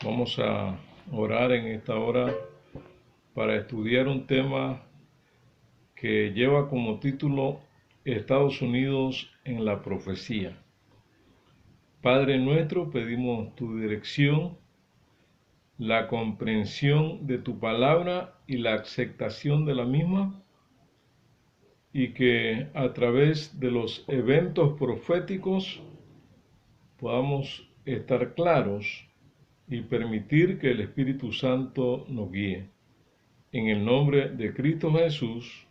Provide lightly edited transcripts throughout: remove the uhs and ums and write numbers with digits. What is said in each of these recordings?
Vamos a orar en esta hora para estudiar un tema que lleva como título Estados Unidos en la profecía. Padre nuestro, pedimos tu dirección, la comprensión de tu palabra y la aceptación de la misma, y que a través de los eventos proféticos podamos estar claros y permitir que el Espíritu Santo nos guíe. En el nombre de Cristo Jesús.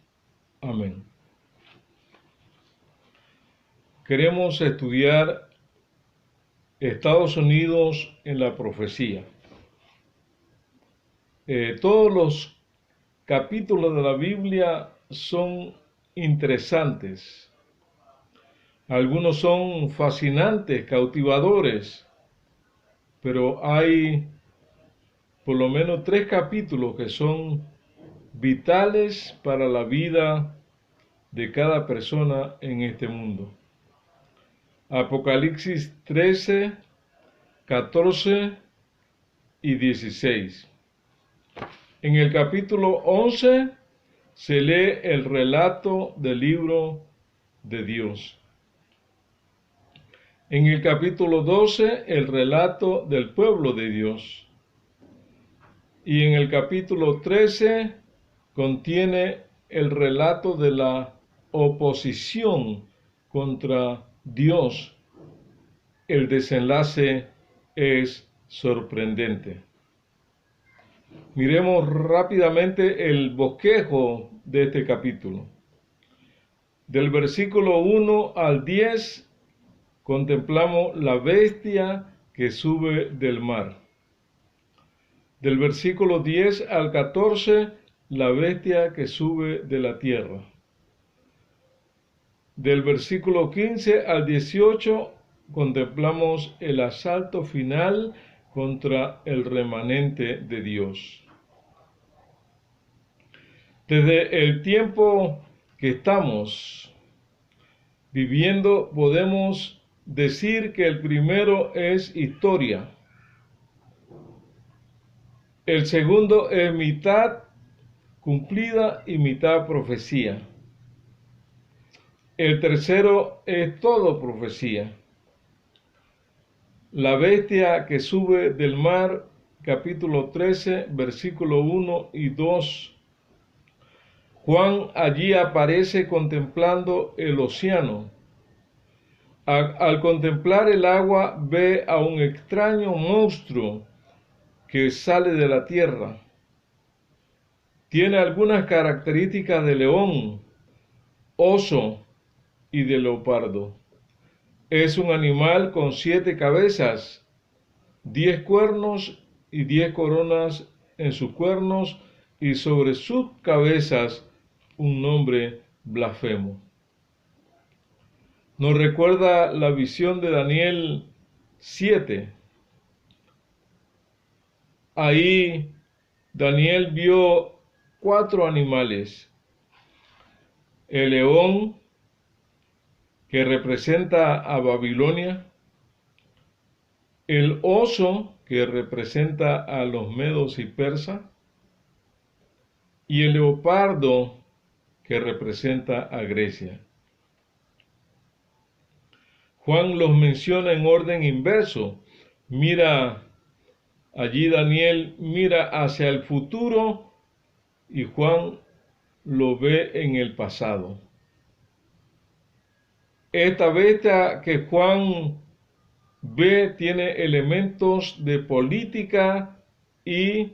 Amén. Queremos estudiar Estados Unidos en la profecía. Todos los capítulos de la Biblia son interesantes. Algunos son fascinantes, cautivadores, pero hay por lo menos 3 capítulos que son vitales para la vida de cada persona en este mundo. Apocalipsis 13, 14 y 16. En el capítulo 11 se lee el relato del libro de Dios. En el capítulo 12 el relato del pueblo de Dios. Y en el capítulo 13 contiene el relato de la oposición contra Dios. El desenlace es sorprendente. Miremos rápidamente el bosquejo de este capítulo. Del versículo 1 al 10 contemplamos la bestia que sube del mar. Del versículo 10 al 14, la bestia que sube de la tierra. Del versículo 15 al 18, contemplamos el asalto final contra el remanente de Dios. Desde el tiempo que estamos viviendo, podemos decir que el primero es historia. El segundo es mitad cumplida y mitad profecía. El tercero es todo profecía. La bestia que sube del mar, capítulo 13, versículo 1 y 2. Juan allí aparece contemplando el océano. Al contemplar el agua, ve a un extraño monstruo que sale de la tierra. Tiene algunas características de león, oso y de leopardo. Es un animal con 7 cabezas, 10 cuernos y 10 coronas en sus cuernos, y sobre sus cabezas un nombre blasfemo. Nos recuerda la visión de Daniel 7. Ahí Daniel vio 4 animales. El león, que representa a Babilonia. El oso, que representa a los medos y persas. Y el leopardo, que representa a Grecia. Juan los menciona en orden inverso. Allí Daniel mira hacia el futuro y Juan lo ve en el pasado. Esta bestia que Juan ve tiene elementos de política y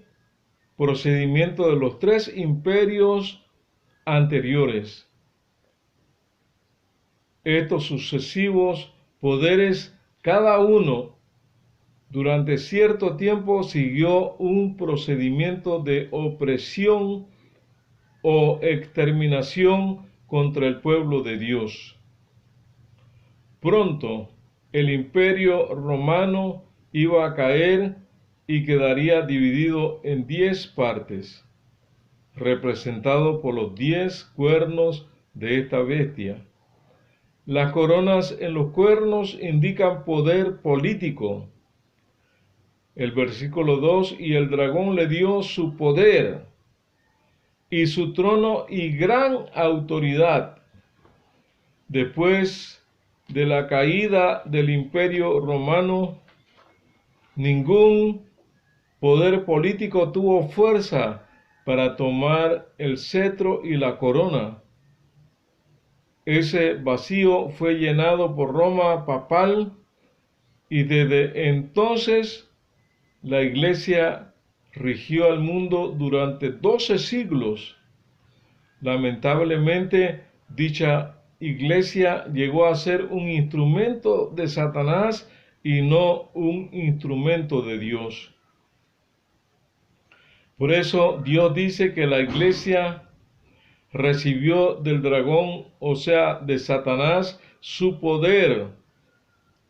procedimiento de los 3 imperios anteriores. Estos sucesivos poderes, cada uno durante cierto tiempo siguió un procedimiento de opresión o exterminación contra el pueblo de Dios. Pronto el imperio romano iba a caer y quedaría dividido en 10 partes, representado por los 10 cuernos de esta bestia. Las coronas en los cuernos indican poder político. El versículo 2, y el dragón le dio su poder y su trono y gran autoridad. Después de la caída del Imperio Romano, ningún poder político tuvo fuerza para tomar el cetro y la corona. Ese vacío fue llenado por Roma papal y desde entonces la Iglesia rigió al mundo durante 12 siglos. Lamentablemente, dicha Iglesia llegó a ser un instrumento de Satanás y no un instrumento de Dios. Por eso Dios dice que la Iglesia recibió del dragón, o sea, de Satanás, su poder,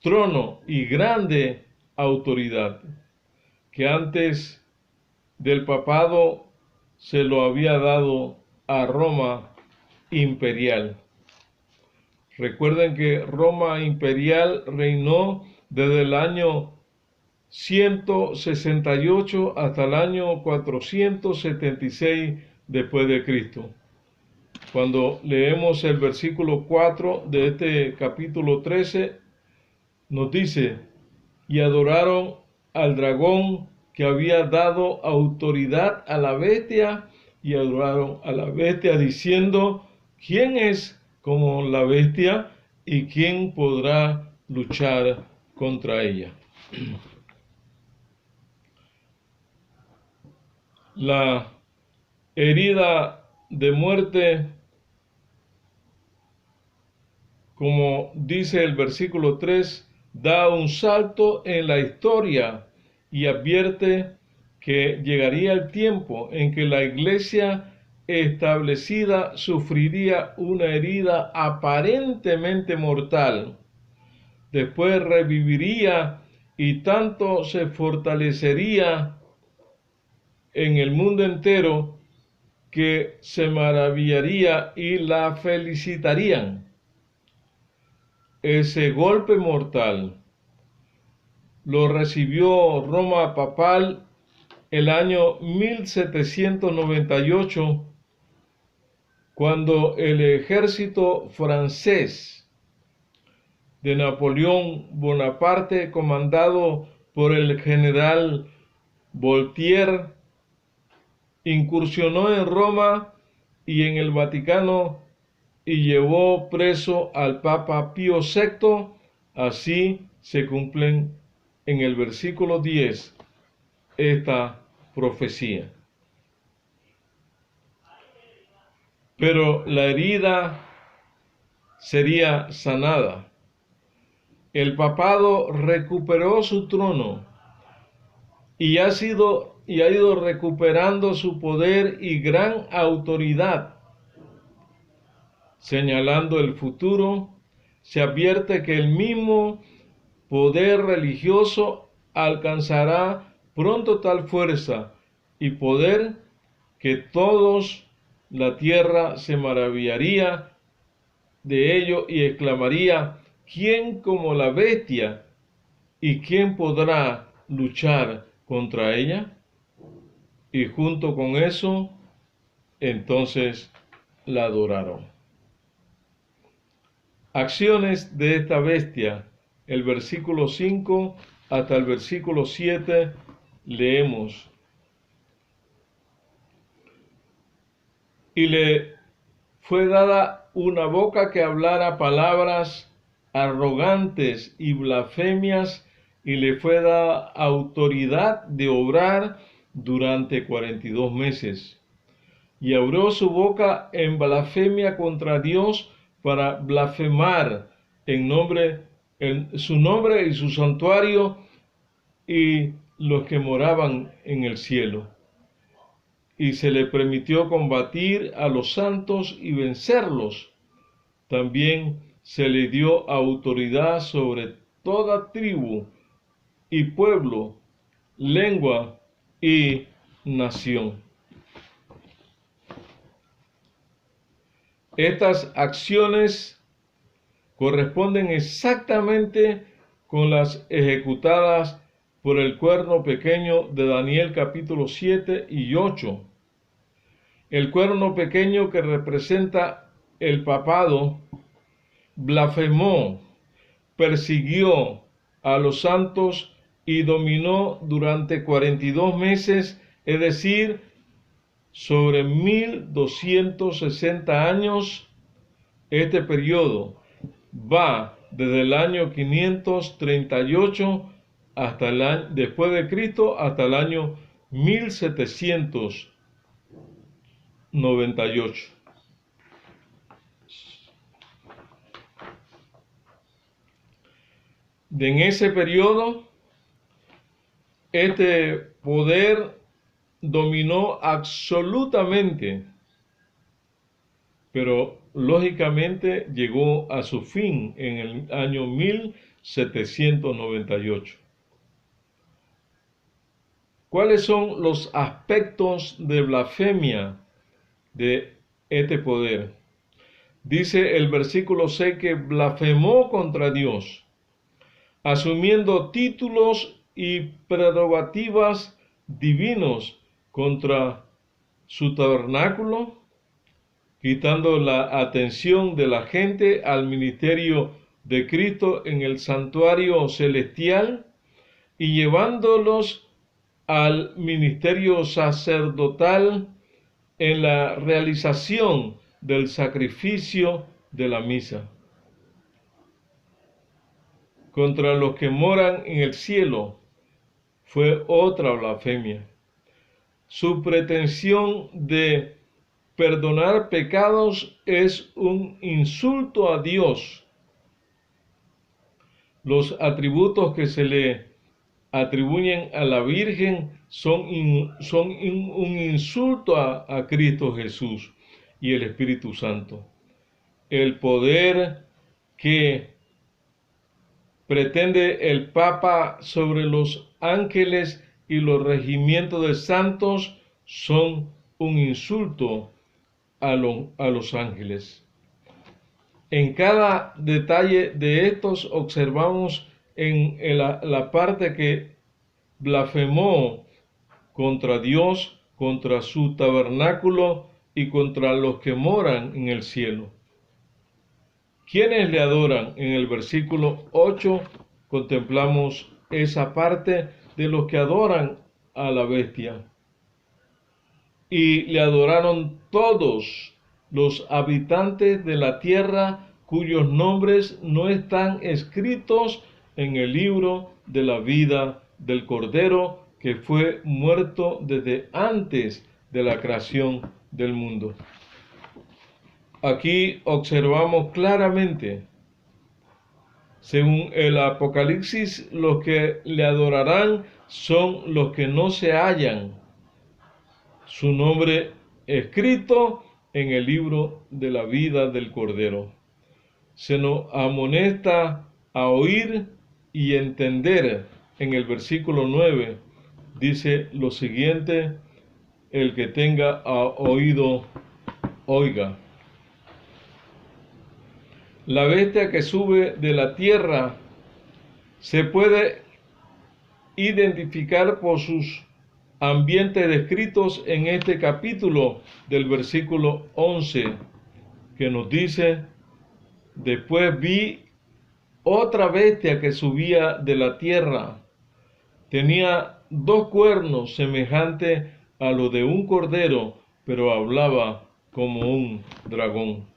trono y grande autoridad, que antes del papado se lo había dado a Roma imperial. Recuerden que Roma imperial reinó desde el año 168 hasta el año 476 después de Cristo. Cuando leemos el versículo 4 de este capítulo 13, nos dice, y adoraron al dragón que había dado autoridad a la bestia, y adoraron a la bestia diciendo, ¿quién es como la bestia y quién podrá luchar contra ella? La herida de muerte, como dice el versículo 3, da un salto en la historia y advierte que llegaría el tiempo en que la iglesia establecida sufriría una herida aparentemente mortal. Después reviviría y tanto se fortalecería en el mundo entero que se maravillaría y la felicitarían. Ese golpe mortal lo recibió Roma papal el año 1798, cuando el ejército francés de Napoleón Bonaparte, comandado por el general Voltaire, incursionó en Roma y en el Vaticano y llevó preso al Papa Pío VI. Así se cumplen en el versículo 10 esta profecía. Pero la herida sería sanada. El papado recuperó su trono y ha ido recuperando su poder y gran autoridad. Señalando el futuro, se advierte que el mismo poder religioso alcanzará pronto tal fuerza y poder que todos la tierra se maravillaría de ello y exclamaría, ¿quién como la bestia? ¿Y quién podrá luchar contra ella? Y junto con eso, entonces la adoraron. Acciones de esta bestia. El versículo 5 hasta el versículo 7 leemos. Y le fue dada una boca que hablara palabras arrogantes y blasfemias, y le fue dada autoridad de obrar durante 42 meses. Y abrió su boca en blasfemia contra Dios para blasfemar en su nombre y su santuario y los que moraban en el cielo. Y se le permitió combatir a los santos y vencerlos. También se le dio autoridad sobre toda tribu y pueblo, lengua y nación. Estas acciones corresponden exactamente con las ejecutadas por el cuerno pequeño de Daniel capítulo 7 y 8. El cuerno pequeño, que representa el papado, blasfemó, persiguió a los santos y dominó durante 42 meses, es decir, sobre 1260 años. Este periodo va desde el año 538 hasta el año, después de Cristo, hasta el año 1798. En ese periodo, este poder dominó absolutamente, pero lógicamente llegó a su fin en el año 1798. ¿Cuáles son los aspectos de blasfemia de este poder? Dice el versículo 6 que blasfemó contra Dios, asumiendo títulos y prerrogativas divinos contra su tabernáculo, quitando la atención de la gente al ministerio de Cristo en el santuario celestial y llevándolos al ministerio sacerdotal en la realización del sacrificio de la misa. Contra los que moran en el cielo fue otra blasfemia. Su pretensión de perdonar pecados es un insulto a Dios. Los atributos que se le atribuyen a la Virgen son un insulto a Cristo Jesús y el Espíritu Santo. El poder que pretende el Papa sobre los ángeles y los regimientos de santos son un insulto a los ángeles. En cada detalle de estos observamos en la parte que blasfemó contra Dios, contra su tabernáculo y contra los que moran en el cielo. ¿Quiénes le adoran? En el versículo 8 contemplamos esa parte de los que adoran a la bestia. Y le adoraron todos los habitantes de la tierra cuyos nombres no están escritos en el libro de la vida del Cordero, que fue muerto desde antes de la creación del mundo. Aquí observamos claramente, según el Apocalipsis, los que le adorarán son los que no se hallan su nombre escrito en el libro de la vida del Cordero. Se nos amonesta a oír y entender. En el versículo 9 dice lo siguiente: el que tenga oído, oiga. La bestia que sube de la tierra se puede identificar por sus ambientes descritos en este capítulo del versículo 11, que nos dice: después vi otra bestia que subía de la tierra. Tenía 2 cuernos semejantes a los de un cordero, pero hablaba como un dragón.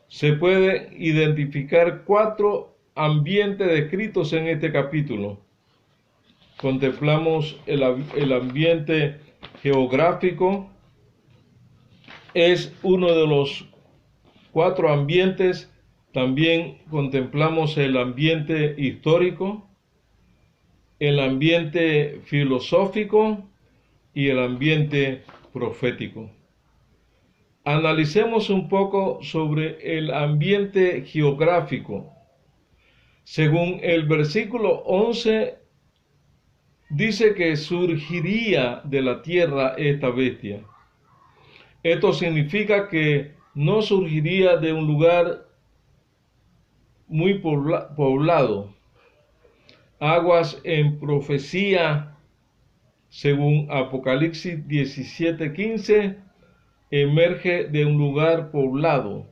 Se puede identificar 4 ambientes descritos en este capítulo. Contemplamos el ambiente geográfico. Es uno de los 4 ambientes. También contemplamos el ambiente histórico, el ambiente filosófico y el ambiente profético. Analicemos un poco sobre el ambiente geográfico. Según el versículo 11, dice que surgiría de la tierra esta bestia. Esto significa que no surgiría de un lugar muy poblado. aguas en profecía, según Apocalipsis 17:15, emerge de un lugar poblado.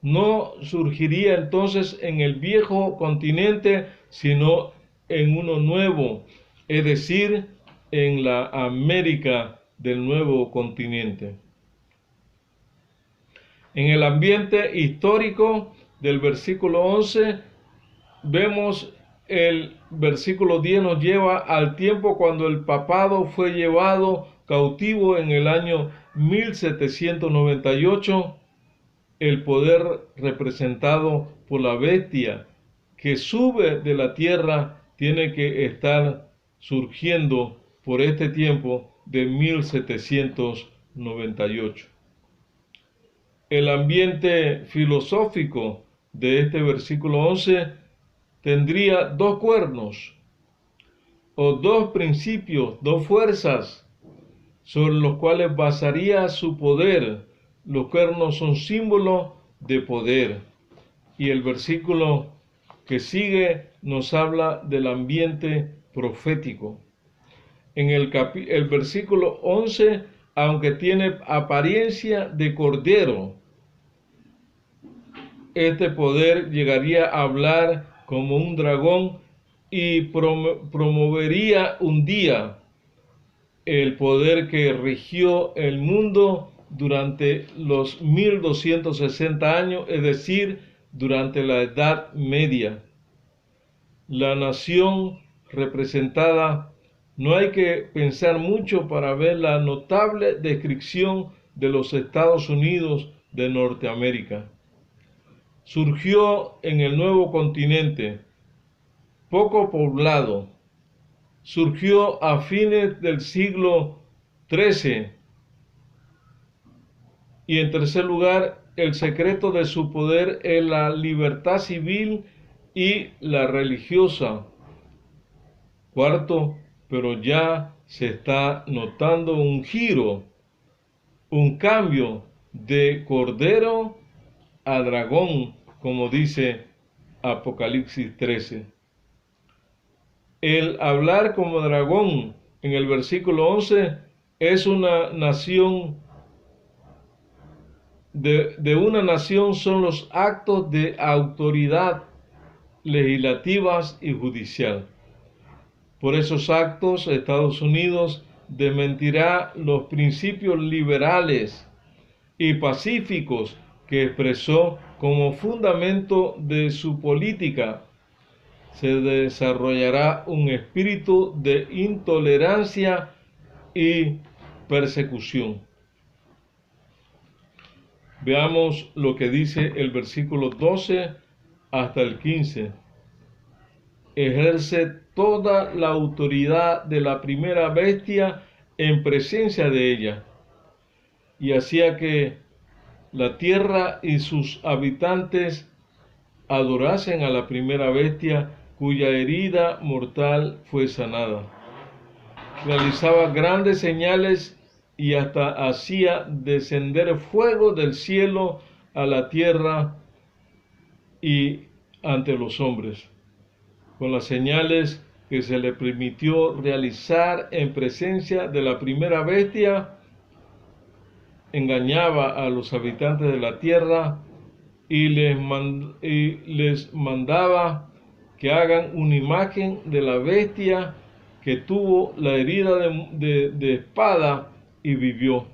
No surgiría entonces en el viejo continente, sino en uno nuevo, es decir, en la América del nuevo continente. En el ambiente histórico del versículo 11, vemos el versículo 10 nos lleva al tiempo cuando el papado fue llevado cautivo en el año 1798, el poder representado por la bestia que sube de la tierra tiene que estar surgiendo por este tiempo de 1798. El ambiente filosófico de este versículo 11 tendría dos cuernos o dos principios, dos fuerzas sobre los cuales basaría su poder. Los cuernos son símbolos de poder. Y el versículo que sigue nos habla del ambiente profético. En el versículo 11, aunque tiene apariencia de cordero, este poder llegaría a hablar como un dragón y promovería un día el poder que rigió el mundo durante los 1260 años, es decir, durante la Edad Media. La nación representada, no hay que pensar mucho para ver la notable descripción de los Estados Unidos de Norteamérica. Surgió en el nuevo continente, poco poblado. Surgió a fines del siglo XIII. Y en tercer lugar, el secreto de su poder es la libertad civil y la religiosa. Cuarto, pero ya se está notando un giro, un cambio de cordero a dragón, como dice Apocalipsis 13. El hablar como dragón en el versículo 11 es una nación, de una nación son los actos de autoridad legislativas y judicial. Por esos actos, Estados Unidos desmentirá los principios liberales y pacíficos que expresó como fundamento de su política. Se desarrollará un espíritu de intolerancia y persecución. Veamos lo que dice el versículo 12 hasta el 15. Ejerce toda la autoridad de la primera bestia en presencia de ella, y hacía que la tierra y sus habitantes adorasen a la primera bestia cuya herida mortal fue sanada. Realizaba grandes señales y hasta hacía descender fuego del cielo a la tierra y ante los hombres. Con las señales que se le permitió realizar en presencia de la primera bestia, engañaba a los habitantes de la tierra y les mandaba que hagan una imagen de la bestia que tuvo la herida de espada y vivió.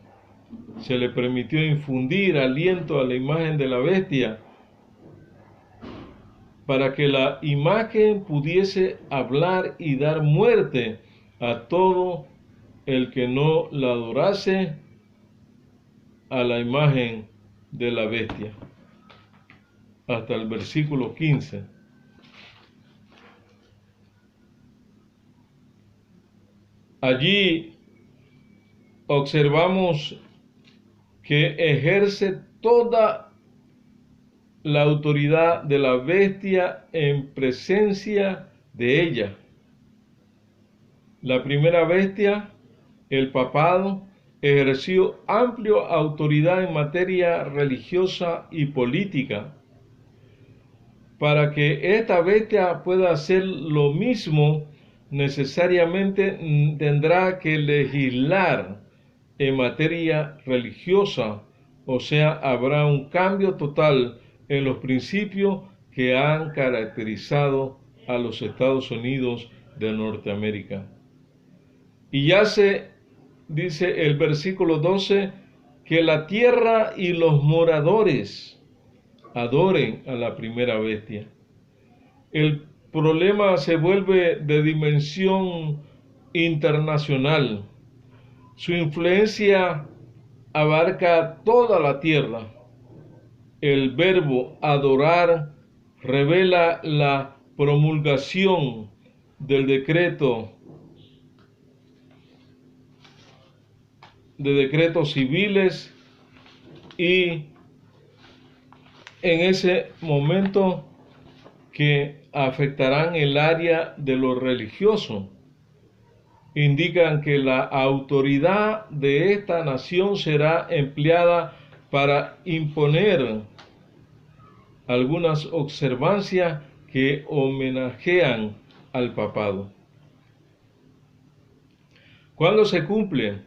Se le permitió infundir aliento a la imagen de la bestia para que la imagen pudiese hablar y dar muerte a todo el que no la adorase a la imagen de la bestia. Hasta el versículo 15. Allí observamos que ejerce toda la autoridad de la bestia en presencia de ella. La primera bestia, el papado, ejerció amplia autoridad en materia religiosa y política. para que esta bestia pueda hacer lo mismo, necesariamente tendrá que legislar en materia religiosa, o sea, habrá un cambio total en los principios que han caracterizado a los Estados Unidos de Norteamérica. Y ya se dice el versículo 12, que la tierra y los moradores adoren a la primera bestia. El problema se vuelve de dimensión internacional. Su influencia abarca toda la tierra. El verbo adorar revela la promulgación del decretos civiles, y en ese momento que afectarán el área de lo religioso, indican que la autoridad de esta nación será empleada para imponer algunas observancias que homenajean al papado. ¿Cuándo se cumple?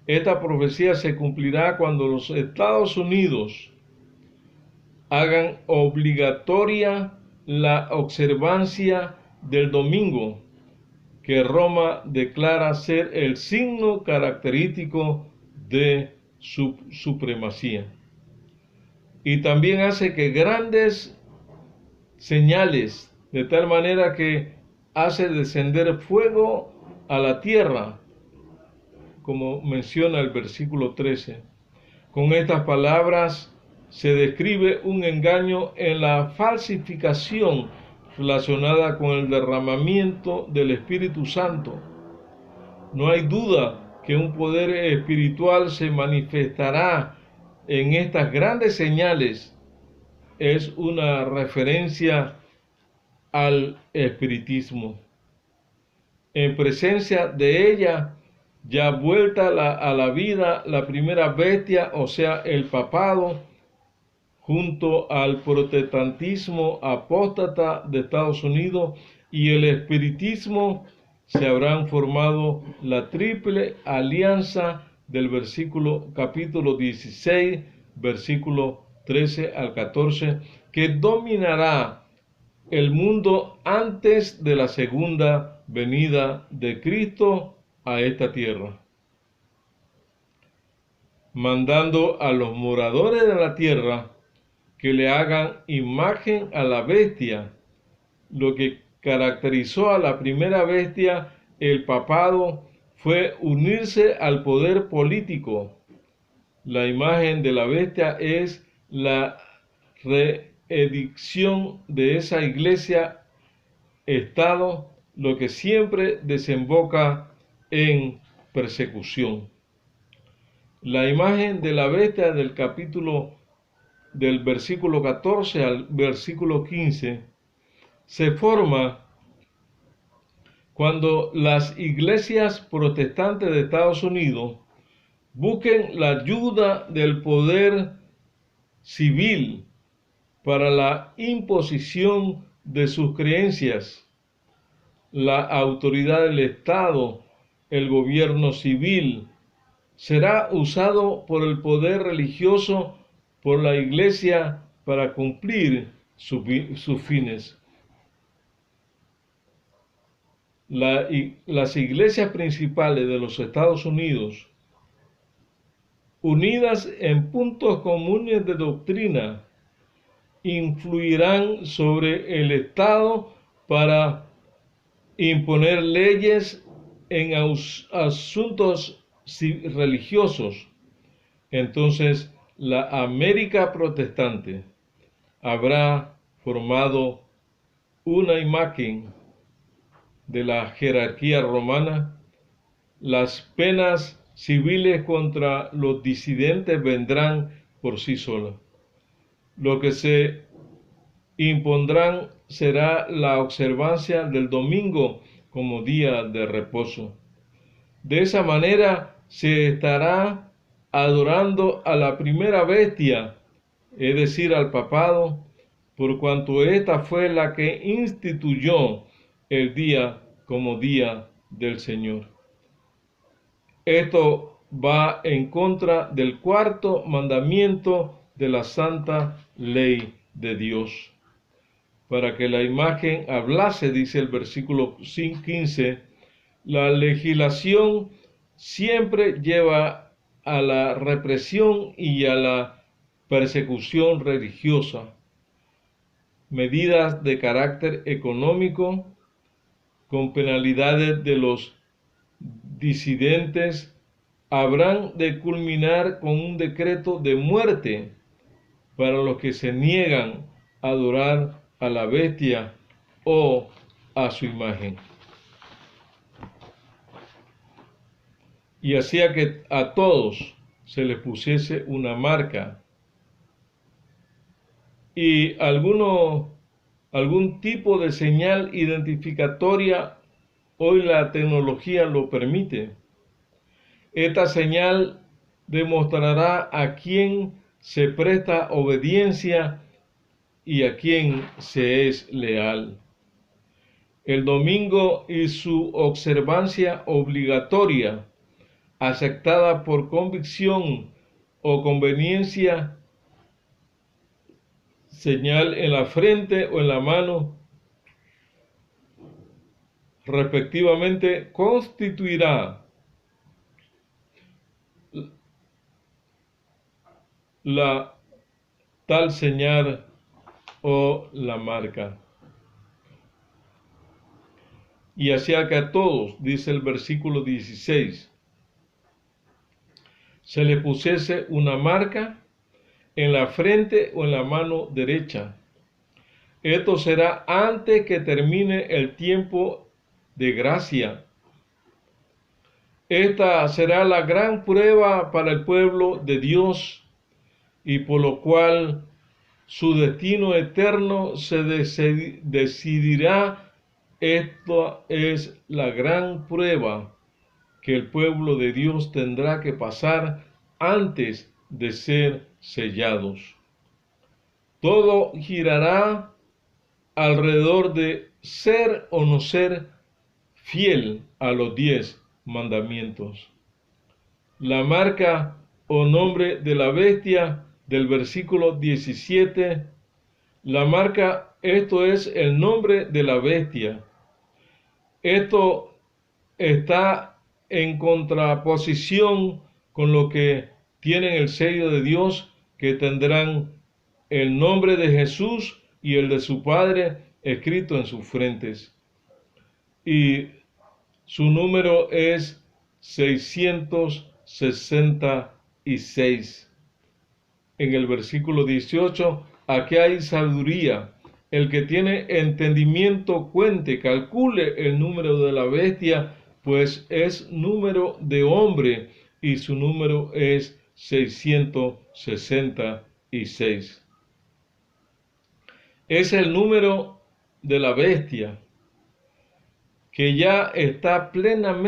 Esta profecía se cumplirá cuando los Estados Unidos hagan obligatoria la observancia del domingo, que Roma declara ser el signo característico de su supremacía. Y también hace que grandes señales, de tal manera que hace descender fuego a la tierra, como menciona el versículo 13. Con estas palabras se describe un engaño en la falsificación relacionada con el derramamiento del Espíritu Santo. No hay duda que un poder espiritual se manifestará en estas grandes señales. Es una referencia al espiritismo. En presencia de ella, ya vuelta a la vida, la primera bestia, o sea, el papado, junto al protestantismo apóstata de Estados Unidos y el espiritismo, se habrán formado la triple alianza del capítulo 16, versículo 13 al 14, que dominará el mundo antes de la segunda venida de Cristo a esta tierra, mandando a los moradores de la tierra que le hagan imagen a la bestia. Lo que caracterizó a la primera bestia, el papado, fue unirse al poder político. La imagen de la bestia es la reedición de esa iglesia-estado, lo que siempre desemboca en persecución. La imagen de la bestia del versículo 14 al versículo 15 se forma cuando las iglesias protestantes de Estados Unidos busquen la ayuda del poder civil para la imposición de sus creencias. La autoridad del Estado, el gobierno civil, será usado por el poder religioso, por la iglesia, para cumplir sus fines. Las iglesias principales de los Estados Unidos, unidas en puntos comunes de doctrina, influirán sobre el Estado para imponer leyes en asuntos religiosos. Entonces, la América protestante habrá formado una imagen de la jerarquía romana. Las penas civiles contra los disidentes vendrán por sí solas. Lo que se impondrán será la observancia del domingo como día de reposo. De esa manera se estará adorando a la primera bestia, es decir, al papado, por cuanto esta fue la que instituyó el día como día del Señor. Esto va en contra del cuarto mandamiento de la santa ley de Dios. Para que la imagen hablase, dice el versículo 15, la legislación siempre lleva a la represión y a la persecución religiosa. Medidas de carácter económico, con penalidades de los disidentes, habrán de culminar con un decreto de muerte para los que se niegan a adorar a la bestia o a su imagen. Y hacía que a todos se les pusiese una marca y algún tipo de señal identificatoria. Hoy la tecnología lo permite. Esta señal demostrará a quién se presta obediencia y a quién se es leal. El domingo y su observancia obligatoria, aceptada por convicción o conveniencia, señal en la frente o en la mano, respectivamente, constituirá la tal señal o la marca. Y hacía que a todos, dice el versículo 16, se le pusiese una marca en la frente o en la mano derecha. Esto será antes que termine el tiempo de gracia. Esta será la gran prueba para el pueblo de Dios, y por lo cual su destino eterno se decidirá. Esta es la gran prueba que el pueblo de Dios tendrá que pasar antes de ser sellados. Todo girará alrededor de ser o no ser fiel a los 10 mandamientos. La marca o nombre de la bestia del versículo 17, la marca, esto es el nombre de la bestia. Esto está en contraposición con lo que tienen el sello de Dios, que tendrán el nombre de Jesús y el de su Padre escrito en sus frentes. Y su número es 666. En el versículo 18, aquí hay sabiduría. El que tiene entendimiento cuente, calcule el número de la bestia, pues es número de hombre y su número es 666. Es el número de la bestia que ya está plenamente